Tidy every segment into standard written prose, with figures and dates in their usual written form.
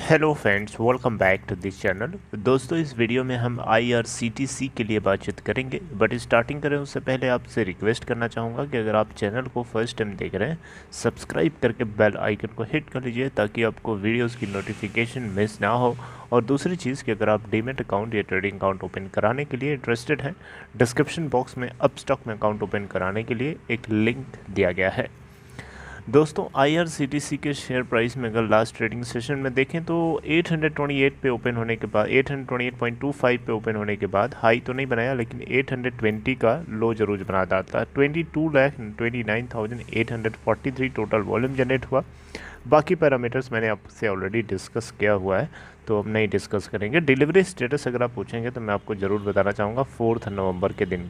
Hello friends, welcome back to this channel. दोस्तों, इस video में हम IRCTC के लिए बातचीत करेंगे, बट स्टार्टिंग करें उससे पहले आपसे रिक्वेस्ट करना चाहूँगा कि अगर आप चैनल को फर्स्ट टाइम देख रहे हैं, सब्सक्राइब करके बेल आइकन को हिट कर लीजिए ताकि आपको वीडियोस की नोटिफिकेशन मिस ना हो। और दूसरी चीज़ कि अगर आप डीमैट अकाउंट या ट्रेडिंग अकाउंट ओपन कराने के लिए इंटरेस्टेड हैं, डिस्क्रिप्शन बॉक्स में अपस्टॉक में अकाउंट ओपन कराने के लिए एक लिंक दिया गया है। दोस्तों, IRCTC के शेयर प्राइस में अगर लास्ट ट्रेडिंग सेशन में देखें तो 828 पे ओपन होने के बाद 828.25 पे ओपन होने के बाद हाई तो नहीं बनाया, लेकिन 820 का लो जरूर बना था। 22,29,843 टोटल वॉल्यूम जनरेट हुआ। बाकी पैरामीटर्स मैंने आपसे ऑलरेडी डिस्कस किया हुआ है, तो अब नहीं डिस्कस करेंगे। डिलीवरी स्टेटस अगर आप पूछेंगे तो मैं आपको ज़रूर बताना चाहूँगा 4 नवंबर के दिन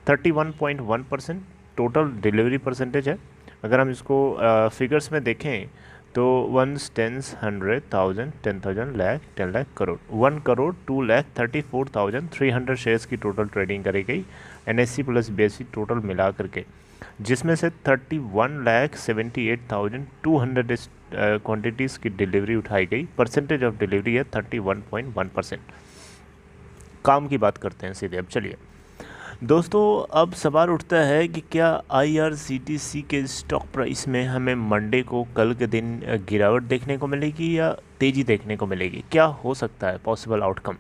31.1% टोटल डिलीवरी परसेंटेज है। अगर हम इसको फिगर्स में देखें तो 1 10 100 1000 10,000 लाख 10 लाख करोड़ 1 करोड़ 2,34,300 शेयर्स की टोटल ट्रेडिंग करी गई NSE प्लस BSE टोटल मिला करके, जिसमें से 31,78,200 क्वान्टिटीज़ की डिलीवरी उठाई गई। परसेंटेज ऑफ डिलीवरी है 31.1%। काम की बात करते हैं सीधे। अब चलिए दोस्तों, अब सवाल उठता है कि क्या IRCTC के स्टॉक प्राइस में हमें मंडे को कल के दिन गिरावट देखने को मिलेगी या तेज़ी देखने को मिलेगी? क्या हो सकता है पॉसिबल आउटकम?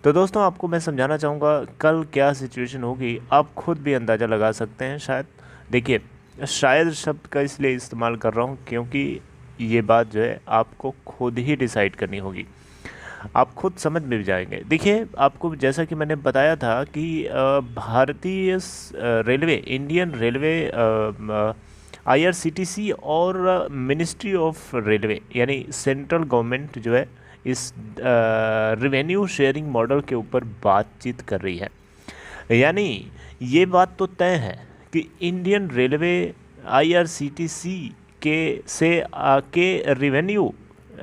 तो दोस्तों, आपको मैं समझाना चाहूँगा कल क्या सिचुएशन होगी। आप खुद भी अंदाज़ा लगा सकते हैं शायद। देखिए, शायद शब्द का इसलिए इस्तेमाल कर रहा हूँ क्योंकि ये बात जो है आपको खुद ही डिसाइड करनी होगी, आप खुद समझ में भी जाएंगे। देखिए, आपको जैसा कि मैंने बताया था कि भारतीय रेलवे, इंडियन रेलवे, IRCTC और मिनिस्ट्री ऑफ रेलवे यानी सेंट्रल गवर्नमेंट जो है इस रेवेन्यू शेयरिंग मॉडल के ऊपर बातचीत कर रही है। यानी ये बात तो तय है कि इंडियन रेलवे IRCTC के रेवेन्यू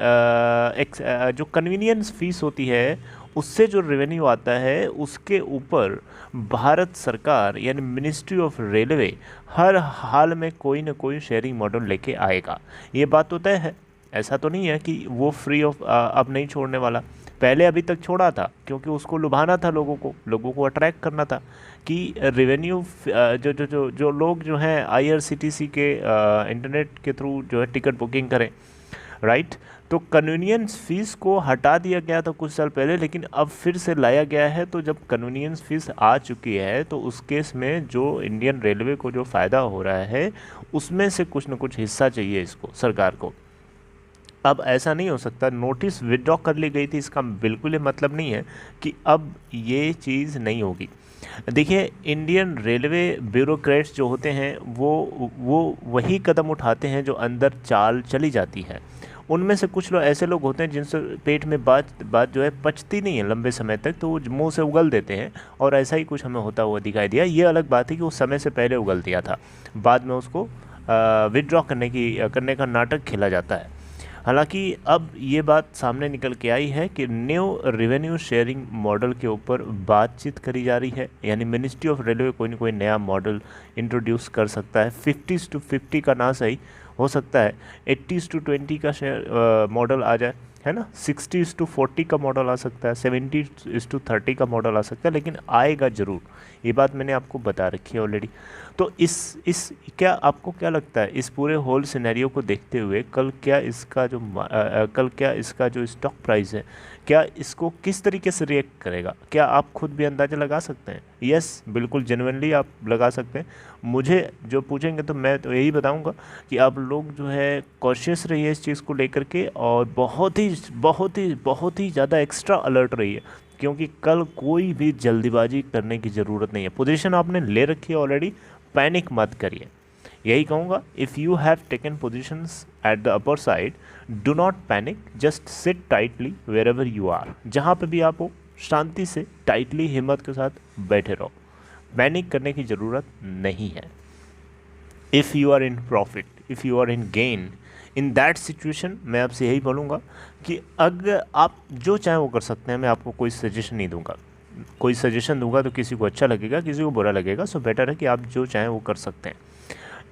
जो कन्वीनियंस फीस होती है उससे जो रेवेन्यू आता है उसके ऊपर भारत सरकार यानी मिनिस्ट्री ऑफ रेलवे हर हाल में कोई ना कोई शेयरिंग मॉडल लेके आएगा। ये बात तो तय है। ऐसा तो नहीं है कि वो फ्री ऑफ अब नहीं छोड़ने वाला। पहले अभी तक छोड़ा था क्योंकि उसको लुभाना था, लोगों को अट्रैक्ट करना था कि रेवेन्यू जो लोग जो हैं IRCTC के इंटरनेट के थ्रू जो है टिकट बुकिंग करें, राइट। तो कन्वीनियंस फ़ीस को हटा दिया गया था कुछ साल पहले, लेकिन अब फिर से लाया गया है। तो जब कन्वीनियंस फ़ीस आ चुकी है तो उस केस में जो इंडियन रेलवे को जो फ़ायदा हो रहा है उसमें से कुछ ना कुछ हिस्सा चाहिए इसको, सरकार को। अब ऐसा नहीं हो सकता। नोटिस विड्रॉ कर ली गई थी, इसका बिल्कुल ये मतलब नहीं है कि अब ये चीज़ नहीं होगी। देखिए, इंडियन रेलवे ब्यूरोक्रेट्स जो होते हैं वो वही कदम उठाते हैं जो अंदर चाल चली जाती है। उनमें से कुछ लोग ऐसे लोग होते हैं जिनसे पेट में बात जो है पचती नहीं है लंबे समय तक, तो वो मुंह से उगल देते हैं, और ऐसा ही कुछ हमें होता हुआ दिखाई दिया। ये अलग बात है कि वो समय से पहले उगल दिया था, बाद में उसको विड्रॉ करने का नाटक खेला जाता है। हालांकि अब ये बात सामने निकल के आई है कि न्यू रेवेन्यू शेयरिंग मॉडल के ऊपर बातचीत करी जा रही है। यानी मिनिस्ट्री ऑफ रेलवे कोई ना कोई नया मॉडल इंट्रोड्यूस कर सकता है। 50:50 का ना सही हो सकता है 80:20 का शेयर मॉडल आ जाए, है ना। 60:40 का मॉडल आ सकता है, 70:30 का मॉडल आ सकता है, लेकिन आएगा ज़रूर। ये बात मैंने आपको बता रखी है ऑलरेडी। तो इस क्या आपको क्या लगता है इस पूरे होल सिनेरियो को देखते हुए कल क्या इसका जो स्टॉक प्राइस है, क्या इसको किस तरीके से रिएक्ट करेगा? क्या आप खुद भी अंदाज़ा लगा सकते हैं? यस, बिल्कुल जेन्युइनली आप लगा सकते हैं। मुझे जो पूछेंगे तो मैं तो यही बताऊंगा कि आप लोग जो है कॉशियस रहिए इस चीज़ को लेकर के, और बहुत ही ज़्यादा एक्स्ट्रा अलर्ट रहिए, क्योंकि कल कोई भी जल्दीबाजी करने की ज़रूरत नहीं है। पोजीशन आपने ले रखी है ऑलरेडी, पैनिक मत करिए। यही कहूँगा, if you have taken positions at the upper side, do not panic, just sit tightly wherever you are. जहाँ पे भी आप हो, शांति से टाइटली हिम्मत के साथ बैठे रहो। पैनिक करने की ज़रूरत नहीं है। If you are in profit, if you are in gain, in that situation मैं आपसे यही बोलूँगा कि अगर आप जो चाहें वो कर सकते हैं। मैं आपको कोई सजेशन नहीं दूंगा। कोई सजेशन दूंगा तो किसी को अच्छा लगेगा, किसी को बुरा लगेगा। सो बेटर है कि आप जो चाहें वो कर सकते हैं।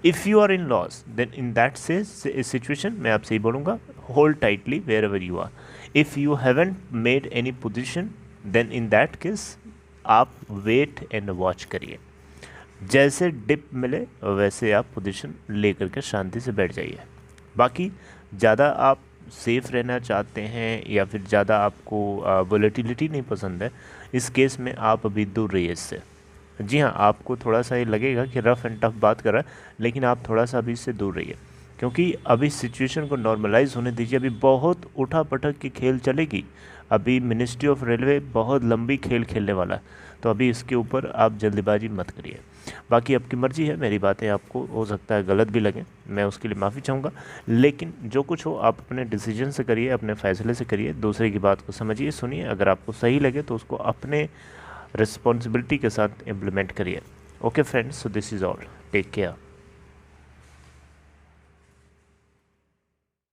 If you are in loss, then in that situation मैं आपसे ही बोलूँगा, hold tightly wherever you are. If you haven't made any position, then in that case आप वेट एंड वॉच करिए, जैसे डिप मिले वैसे आप पोजीशन लेकर के शांति से बैठ जाइए। बाकी ज़्यादा आप सेफ रहना चाहते हैं या फिर ज़्यादा आपको वोलेटिलिटी नहीं पसंद है, इस केस में आप अभी दूर रहिए इससे। जी हाँ, आपको थोड़ा सा ये लगेगा कि रफ़ एंड टफ बात कर रहा है, लेकिन आप थोड़ा सा अभी इससे दूर रहिए, क्योंकि अभी सिचुएशन को नॉर्मलाइज होने दीजिए। अभी बहुत उठा पटक की खेल चलेगी, अभी मिनिस्ट्री ऑफ रेलवे बहुत लंबी खेल खेलने वाला है, तो अभी इसके ऊपर आप जल्दबाजी मत करिए। बाकी आपकी मर्ज़ी है, मेरी बातें आपको हो सकता है गलत भी लगें, मैं उसके लिए माफ़ी चाहूँगा, लेकिन जो कुछ हो आप अपने डिसीजन से करिए, अपने फ़ैसले से करिए, दूसरे की बात को समझिए, सुनिए, अगर आपको सही लगे तो उसको अपने रिस्पॉन्सिबिलिटी के साथ इम्प्लीमेंट करिए। Okay friends, so this is all, take care.